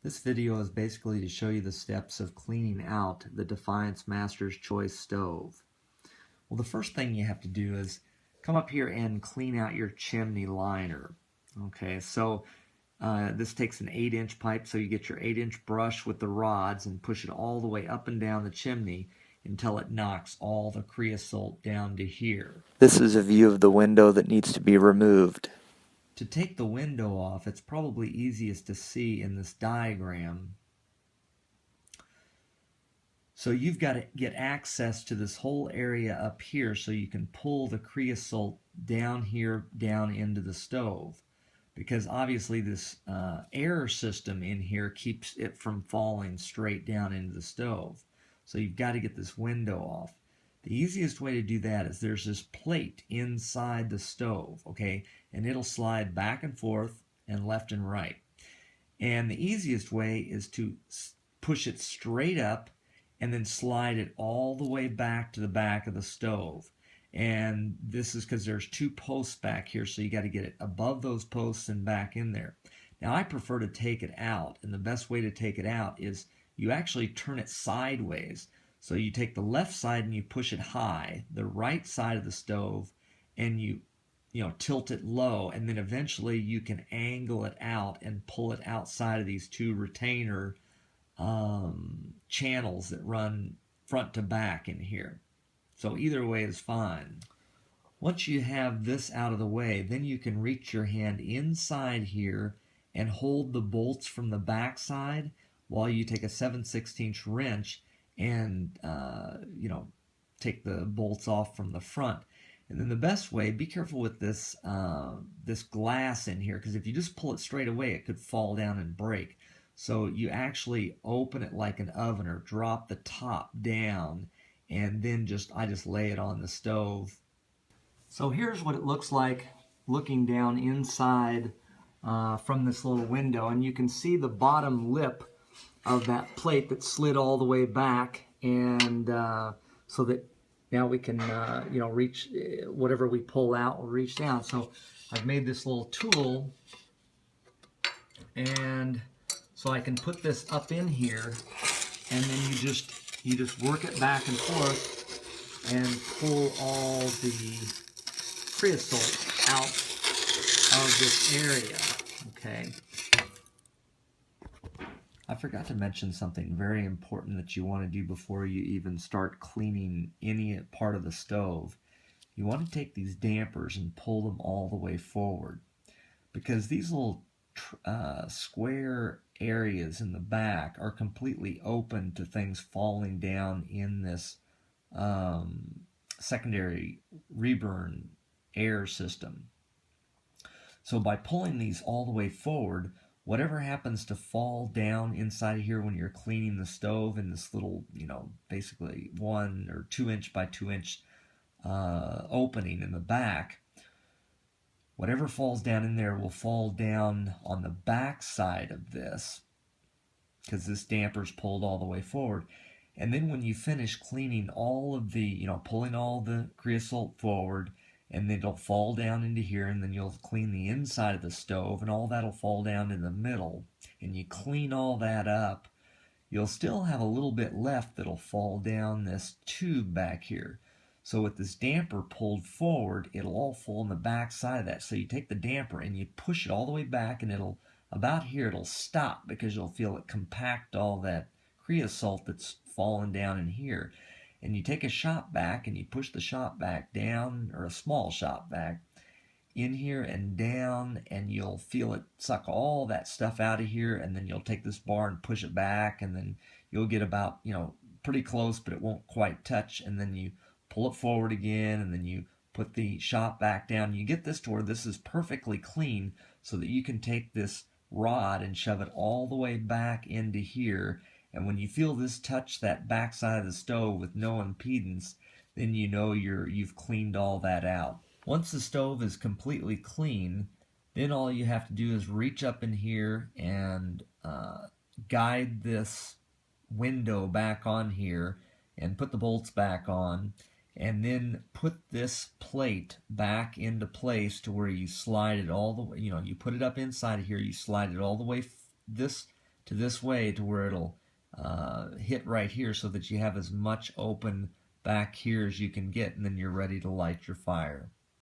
This video is basically to show you the steps of cleaning out the Defiance Master's Choice stove. Well, the first thing you have to do is come up here and clean out your chimney liner. Okay, so this takes an 8-inch pipe, so you get your 8-inch brush with the rods and push it all the way up and down the chimney until it knocks all the creosote down to here. This is a view of the window that needs to be removed. To take the window off, it's probably easiest to see in this diagram. So you've got to get access to this whole area up here so you can pull the creosote down here, down into the stove. Because obviously this air system in here keeps it from falling straight down into the stove. So you've got to get this window off. The easiest way to do that is there's this plate inside the stove, okay? And it'll slide back and forth and left and right. And the easiest way is to push it straight up and then slide it all the way back to the back of the stove. And this is because there's 2 posts back here, so you got to get it above those posts and back in there. Now I prefer to take it out, and the best way to take it out is you actually turn it sideways. So you take the left side and you push it high, the right side of the stove, and you tilt it low, and then eventually you can angle it out and pull it outside of these 2 retainer channels that run front to back in here. So either way is fine. Once you have this out of the way, then you can reach your hand inside here and hold the bolts from the back side while you take a 7/16 wrench and take the bolts off from the front. And then the best way, be careful with this this glass in here, because if you just pull it straight away, it could fall down and break. So you actually open it like an oven or drop the top down, and then I just lay it on the stove. So here's what it looks like looking down inside from this little window, and you can see the bottom lip of that plate that slid all the way back, and so that now we can reach whatever we pull out will reach down. So I've made this little tool, and so I can put this up in here, and then you just work it back and forth and pull all the creosote out of this area. Okay. I forgot to mention something very important that you want to do before you even start cleaning any part of the stove. You want to take these dampers and pull them all the way forward, because these little square areas in the back are completely open to things falling down in this secondary reburn air system. So by pulling these all the way forward, whatever happens to fall down inside of here when you're cleaning the stove in this little, basically 1 or 2-inch by 2-inch opening in the back, whatever falls down in there will fall down on the back side of this, because this damper's pulled all the way forward. And then when you finish cleaning all of the, pulling all the creosote forward, and then it'll fall down into here, and then you'll clean the inside of the stove, and all that'll fall down in the middle, and you clean all that up, you'll still have a little bit left that'll fall down this tube back here. So with this damper pulled forward, it'll all fall on the back side of that. So you take the damper and you push it all the way back, and it'll, about here, it'll stop, because you'll feel it compact all that creosote that's fallen down in here. And you take a shop vac and you push the shop vac down, or a small shop vac, in here and down, and you'll feel it suck all that stuff out of here. And then you'll take this bar and push it back, and then you'll get about, pretty close, but it won't quite touch. And then you pull it forward again, and then you put the shop vac down. You get this to where this is perfectly clean, so that you can take this rod and shove it all the way back into here. And when you feel this touch that back side of the stove with no impedance, then you know you've cleaned all that out. Once the stove is completely clean, then all you have to do is reach up in here and guide this window back on here and put the bolts back on, and then put this plate back into place to where you slide it all the way, you put it up inside of here, you slide it all the way this to this way to where it'll hit right here so that you have as much open back here as you can get, and then you're ready to light your fire.